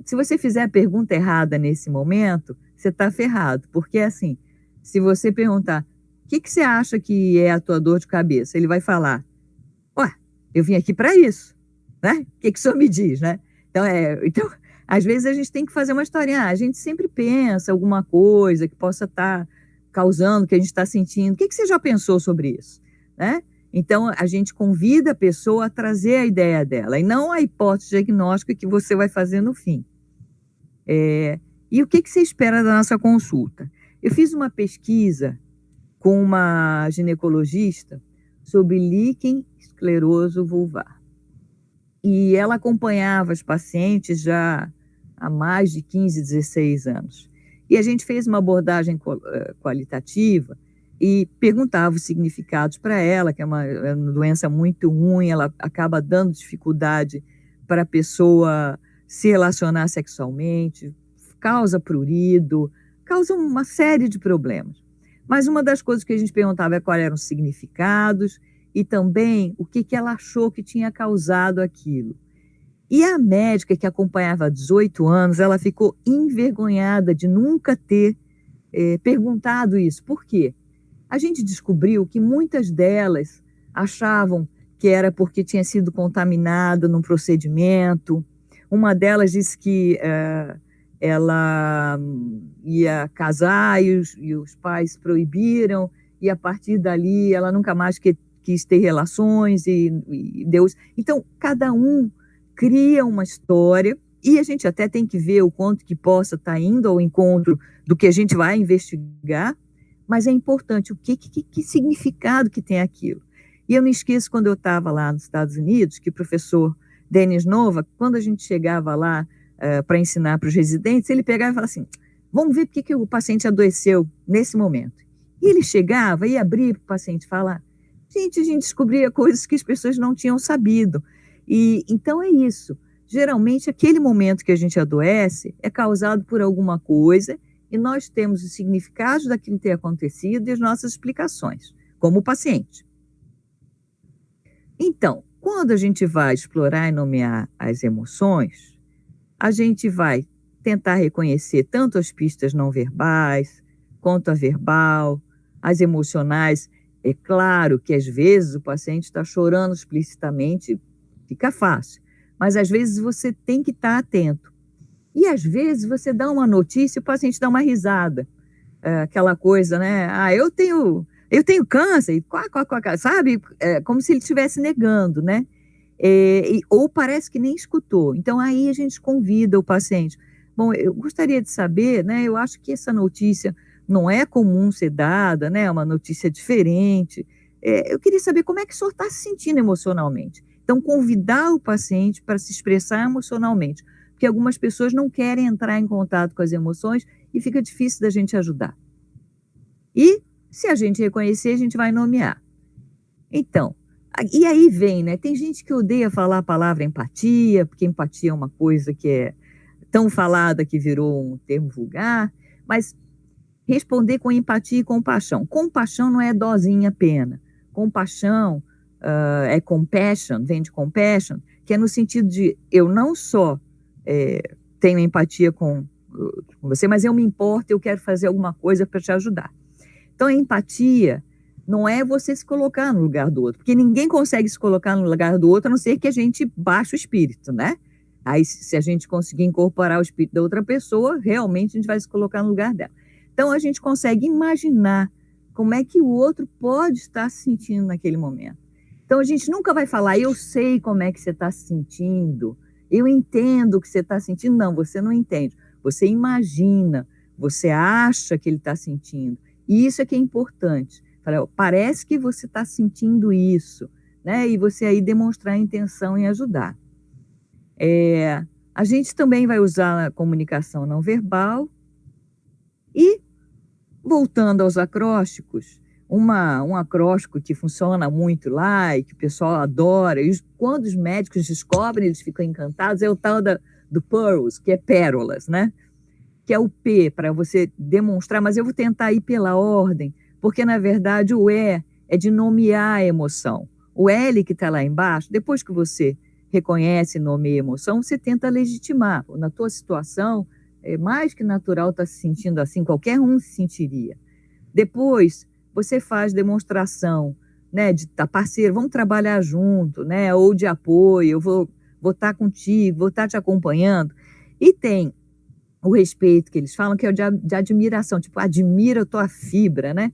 Speaker 1: se você fizer a pergunta errada nesse momento, você está ferrado. Porque, assim, se você perguntar, o que você acha que é a tua dor de cabeça? Ele vai falar, eu vim aqui para isso, né? O que o senhor me diz, né? Então, às vezes a gente tem que fazer uma historinha. A gente sempre pensa alguma coisa que possa estar causando o que a gente está sentindo. O que você já pensou sobre isso, né? Então, a gente convida a pessoa a trazer a ideia dela, e não a hipótese diagnóstica que você vai fazer no fim. E o que você espera da nossa consulta? Eu fiz uma pesquisa com uma ginecologista sobre líquen escleroso vulvar. E ela acompanhava as pacientes já há mais de 15, 16 anos. E a gente fez uma abordagem qualitativa e perguntava os significados para ela, que é uma doença muito ruim, ela acaba dando dificuldade para a pessoa se relacionar sexualmente, causa prurido, causa uma série de problemas. Mas uma das coisas que a gente perguntava é quais eram os significados e também o que ela achou que tinha causado aquilo. E a médica que acompanhava há 18 anos, ela ficou envergonhada de nunca ter perguntado isso. Por quê? A gente descobriu que muitas delas achavam que era porque tinha sido contaminado num procedimento. Uma delas disse que ela ia casar e os pais proibiram, e a partir dali ela nunca mais quis ter relações e Deus. Então, cada um cria uma história, e a gente até tem que ver o quanto que possa estar indo ao encontro do que a gente vai investigar, mas é importante o que significado que tem aquilo. E eu não esqueço, quando eu estava lá nos Estados Unidos, que o professor Denis Nova, quando a gente chegava lá para ensinar para os residentes, ele pegava e falava assim, vamos ver por que o paciente adoeceu nesse momento. E ele chegava e abria para o paciente falar, a gente descobria coisas que as pessoas não tinham sabido. E então é isso. Geralmente, aquele momento que a gente adoece é causado por alguma coisa, e nós temos os significados daquilo que tem acontecido e as nossas explicações, como o paciente. Então, quando a gente vai explorar e nomear as emoções, a gente vai tentar reconhecer tanto as pistas não verbais, quanto a verbal, as emocionais. É claro que às vezes o paciente está chorando explicitamente, fica fácil, mas às vezes você tem que estar atento. E às vezes você dá uma notícia e o paciente dá uma risada. Aquela coisa, né? Eu tenho câncer, sabe? Como se ele estivesse negando, né? Ou parece que nem escutou. Então, aí a gente convida o paciente. Bom, eu gostaria de saber, né? Eu acho que essa notícia não é comum ser dada, né? É uma notícia diferente. Eu queria saber como é que o senhor está se sentindo emocionalmente. Então, convidar o paciente para se expressar emocionalmente, porque algumas pessoas não querem entrar em contato com as emoções e fica difícil da gente ajudar. E, se a gente reconhecer, a gente vai nomear. Então, e aí vem, né? Tem gente que odeia falar a palavra empatia, porque empatia é uma coisa que é tão falada que virou um termo vulgar, mas responder com empatia e compaixão. Compaixão não é dosinha pena. Compaixão é compassion, vem de compassion, que é no sentido de eu não só tenho empatia com você, mas eu me importo, eu quero fazer alguma coisa para te ajudar. Então, a empatia não é você se colocar no lugar do outro, porque ninguém consegue se colocar no lugar do outro, a não ser que a gente baixe o espírito, né? Aí, se a gente conseguir incorporar o espírito da outra pessoa, realmente a gente vai se colocar no lugar dela. Então, a gente consegue imaginar como é que o outro pode estar se sentindo naquele momento. Então, a gente nunca vai falar, eu sei como é que você está se sentindo, eu entendo o que você está sentindo. Não, você não entende. Você imagina, você acha que ele está sentindo. E isso é que é importante. Parece que você está sentindo isso, né? E você aí demonstrar a intenção em ajudar. A gente também vai usar a comunicação não verbal. E, voltando aos acrósticos, um acróstico que funciona muito lá e que o pessoal adora, e quando os médicos descobrem, eles ficam encantados, é o tal do pearls, que é pérolas, né? Que é o P, para você demonstrar, mas eu vou tentar ir pela ordem, porque, na verdade, o E é de nomear a emoção. O L, que está lá embaixo, depois que você reconhece e nomeia a emoção, você tenta legitimar. Na tua situação, é mais que natural estar se sentindo assim, qualquer um se sentiria. Depois, você faz demonstração, né, de estar parceiro, vamos trabalhar junto, né, ou de apoio, eu vou estar contigo, vou estar te acompanhando. E tem o respeito que eles falam, que é o de admiração, tipo, admira a tua fibra, né?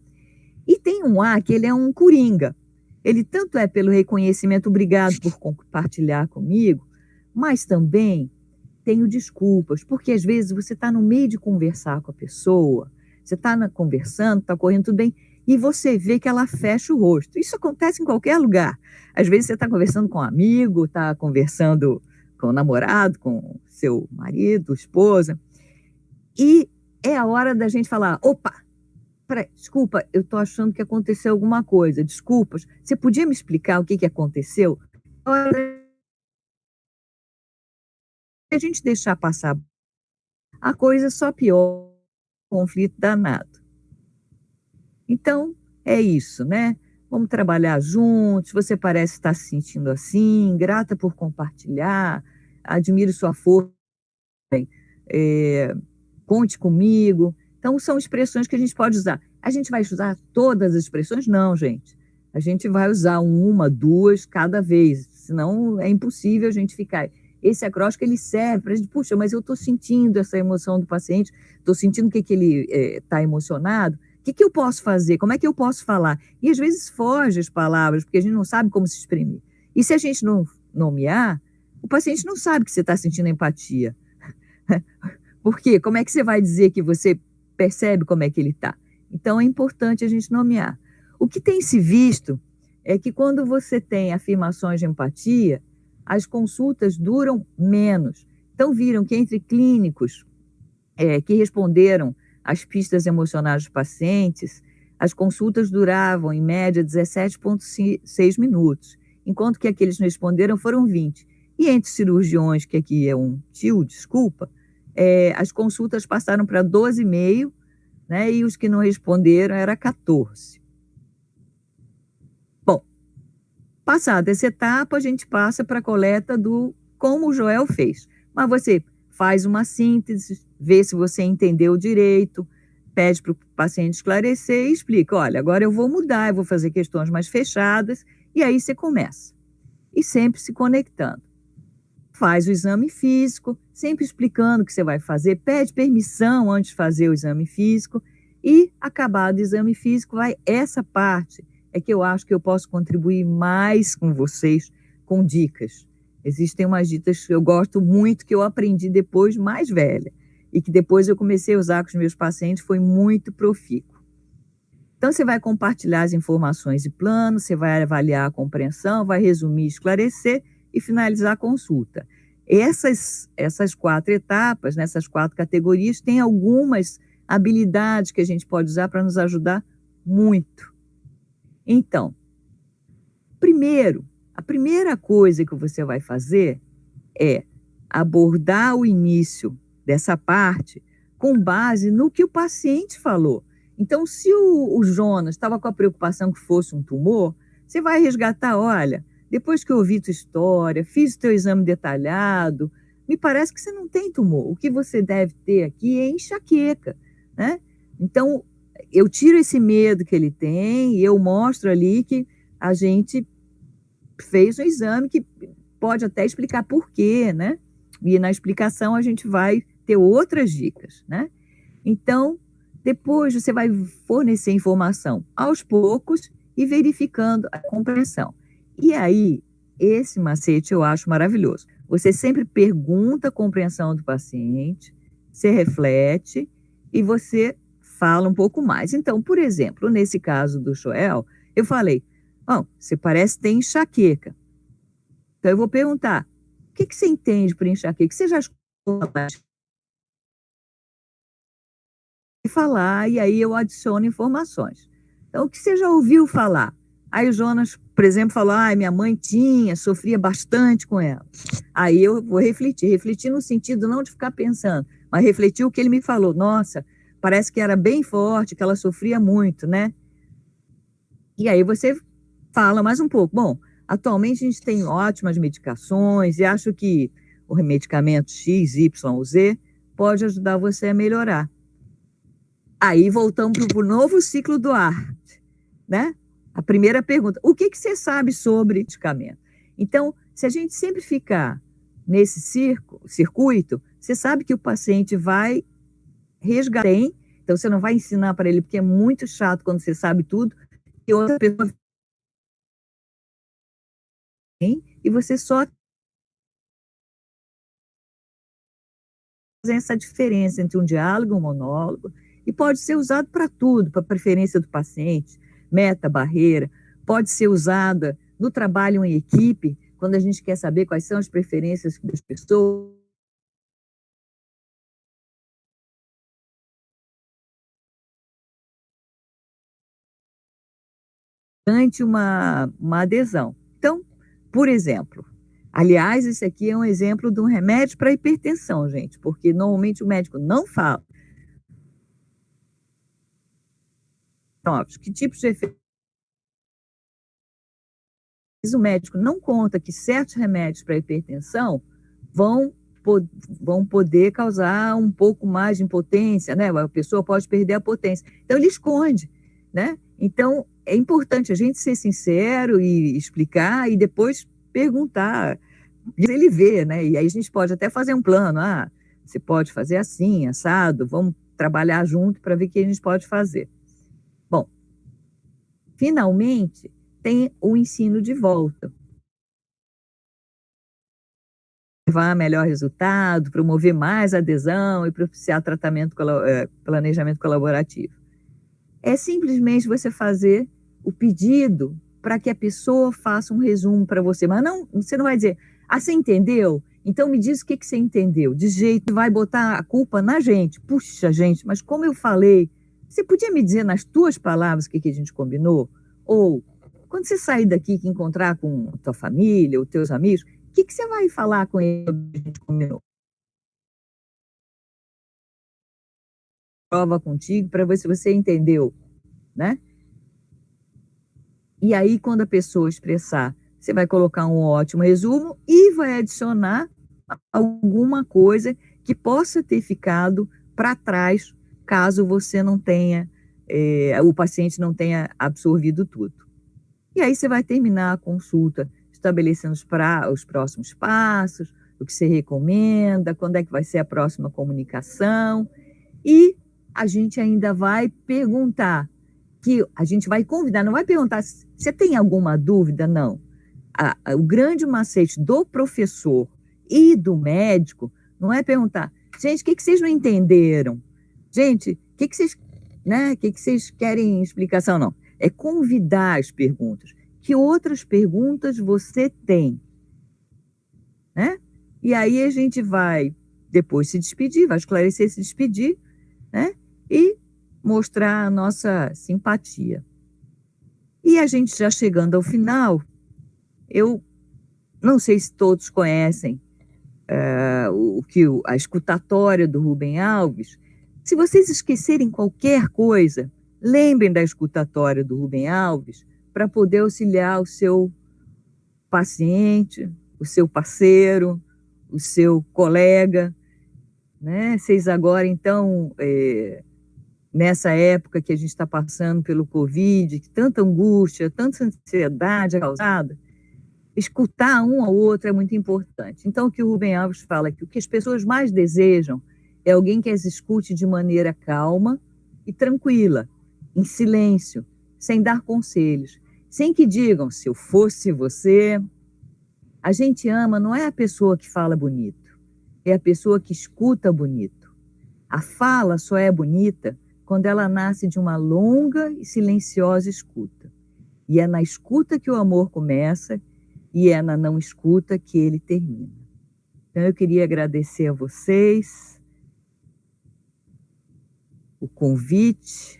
Speaker 1: E tem um A, que ele é um coringa. Ele tanto é pelo reconhecimento, obrigado por compartilhar comigo, mas também tem o desculpas, porque às vezes você está no meio de conversar com a pessoa, você está conversando, está correndo tudo bem, e você vê que ela fecha o rosto. Isso acontece em qualquer lugar. Às vezes você está conversando com um amigo, está conversando com o namorado, com seu marido, esposa, e é a hora da gente falar, opa, peraí, desculpa, eu estou achando que aconteceu alguma coisa, desculpas, você podia me explicar o que aconteceu? A hora a gente deixar passar, a coisa só piora, conflito danado. Então, é isso, né? Vamos trabalhar juntos, você parece estar se sentindo assim, grata por compartilhar, admiro sua força, conte comigo. Então, são expressões que a gente pode usar. A gente vai usar todas as expressões? Não, gente. a gente vai usar uma, duas cada vez, senão é impossível a gente ficar. Esse acróstico, ele serve para a gente, puxa, mas eu estou sentindo essa emoção do paciente, estou sentindo que ele está emocionado, o que eu posso fazer? Como é que eu posso falar? E às vezes foge as palavras, porque a gente não sabe como se exprimir. E se a gente não nomear, o paciente não sabe que você está sentindo empatia. Por quê? Como é que você vai dizer que você percebe como é que ele está? Então, é importante a gente nomear. O que tem se visto é que quando você tem afirmações de empatia, as consultas duram menos. Então, viram que entre clínicos que responderam às pistas emocionais dos pacientes, as consultas duravam, em média, 17,6 minutos, enquanto que aqueles que não responderam foram 20. E entre cirurgiões, que aqui é um tio, desculpa, as consultas passaram para 12,5, né, e os que não responderam era 14. Bom, passada essa etapa, a gente passa para a coleta do como o Joel fez. Mas você faz uma síntese, vê se você entendeu direito, pede para o paciente esclarecer e explica, olha, agora eu vou mudar, eu vou fazer questões mais fechadas, e aí você começa. E sempre se conectando. Faz o exame físico, sempre explicando o que você vai fazer, pede permissão antes de fazer o exame físico, e acabado o exame físico, vai essa parte é que eu acho que eu posso contribuir mais com vocês, com dicas. Existem umas dicas que eu gosto muito, que eu aprendi depois mais velha, e que depois eu comecei a usar com os meus pacientes, foi muito profícuo. Então, você vai compartilhar as informações de plano, você vai avaliar a compreensão, vai resumir, esclarecer e finalizar a consulta. Essas 4 etapas, nessas 4 categorias, tem algumas habilidades que a gente pode usar para nos ajudar muito. Então, a primeira coisa que você vai fazer é abordar o início dessa parte com base no que o paciente falou. Então, se o Jonas estava com a preocupação que fosse um tumor, você vai resgatar, olha, depois que eu ouvi tua história, fiz o teu exame detalhado, me parece que você não tem tumor. O que você deve ter aqui é enxaqueca, né? Então, eu tiro esse medo que ele tem e eu mostro ali que a gente fez um exame que pode até explicar por quê, né? E na explicação a gente vai ter outras dicas, né? Então, depois você vai fornecer informação aos poucos e verificando a compreensão. E aí, esse macete eu acho maravilhoso. Você sempre pergunta a compreensão do paciente, você reflete e você fala um pouco mais. Então, por exemplo, nesse caso do Joel, eu falei, você parece ter enxaqueca. Então, eu vou perguntar, o que você entende por enxaqueca? Você já escutou falar, e aí eu adiciono informações. Então, o que você já ouviu falar? Aí o Jonas, por exemplo, falou, minha mãe sofria bastante com ela. Aí eu vou refletir no sentido não de ficar pensando, mas refletir o que ele me falou. Nossa, parece que era bem forte, que ela sofria muito, né? E aí você fala mais um pouco. Bom, atualmente a gente tem ótimas medicações e acho que o medicamento X, Y, Z pode ajudar você a melhorar. Aí voltamos para o novo ciclo do ar, né? A primeira pergunta, o que você sabe sobre medicamento? Então, se a gente sempre ficar nesse circuito, você sabe que o paciente vai resgatar, então você não vai ensinar para ele, porque é muito chato quando você sabe tudo, e outra pessoa e você só faz essa diferença entre um diálogo e um monólogo, e pode ser usado para tudo, para a preferência do paciente, meta, barreira, pode ser usada no trabalho em equipe, quando a gente quer saber quais são as preferências das pessoas. Durante uma adesão. Então, por exemplo, aliás, esse aqui é um exemplo de um remédio para hipertensão, gente, porque normalmente o médico não fala. Que tipos de efeitos? O médico não conta que certos remédios para hipertensão vão poder causar um pouco mais de impotência, né? A pessoa pode perder a potência. Então, ele esconde, né? Então, é importante a gente ser sincero e explicar e depois perguntar, ele vê, né? E aí a gente pode até fazer um plano, você pode fazer assim, assado, vamos trabalhar junto para ver o que a gente pode fazer. Bom, finalmente tem o ensino de volta. Levar melhor resultado, promover mais adesão e propiciar planejamento colaborativo. É simplesmente você fazer o pedido para que a pessoa faça um resumo para você, mas não, você não vai dizer, você entendeu? Então me diz o que você entendeu. De jeito, vai botar a culpa na gente. Puxa, gente, mas como eu falei, você podia me dizer nas tuas palavras o que a gente combinou? Ou, quando você sair daqui e encontrar com a tua família ou teus amigos, o que você vai falar com ele que a gente combinou? Prova contigo para ver se você entendeu, né? E aí, quando a pessoa expressar, você vai colocar um ótimo resumo e vai adicionar alguma coisa que possa ter ficado para trás, caso você não tenha, o paciente não tenha absorvido tudo. E aí você vai terminar a consulta estabelecendo os próximos passos, o que você recomenda, quando é que vai ser a próxima comunicação, e a gente ainda vai perguntar, que a gente vai convidar, não vai perguntar, você tem alguma dúvida? Não. O grande macete do professor e do médico não é perguntar, gente, o que vocês não entenderam? Gente, o que vocês, né, que vocês querem explicação? Não. É convidar as perguntas. Que outras perguntas você tem? Né? E aí a gente vai depois se despedir, vai esclarecer, se despedir, né? E mostrar a nossa simpatia. E a gente já chegando ao final, eu não sei se todos conhecem a escutatória do Rubem Alves. Se vocês esquecerem qualquer coisa, lembrem da escutatória do Rubem Alves para poder auxiliar o seu paciente, o seu parceiro, o seu colega, né? Vocês agora, então, nessa época que a gente está passando pelo Covid, que tanta angústia, tanta ansiedade é causada, escutar um ao outro é muito importante. Então, o que o Rubem Alves fala é que o que as pessoas mais desejam é alguém que as escute de maneira calma e tranquila, em silêncio, sem dar conselhos, sem que digam, se eu fosse você. A gente ama não é a pessoa que fala bonito, é a pessoa que escuta bonito. A fala só é bonita quando ela nasce de uma longa e silenciosa escuta. E é na escuta que o amor começa e é na não escuta que ele termina. Então, eu queria agradecer a vocês o convite.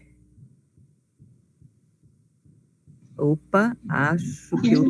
Speaker 1: Opa, acho que eu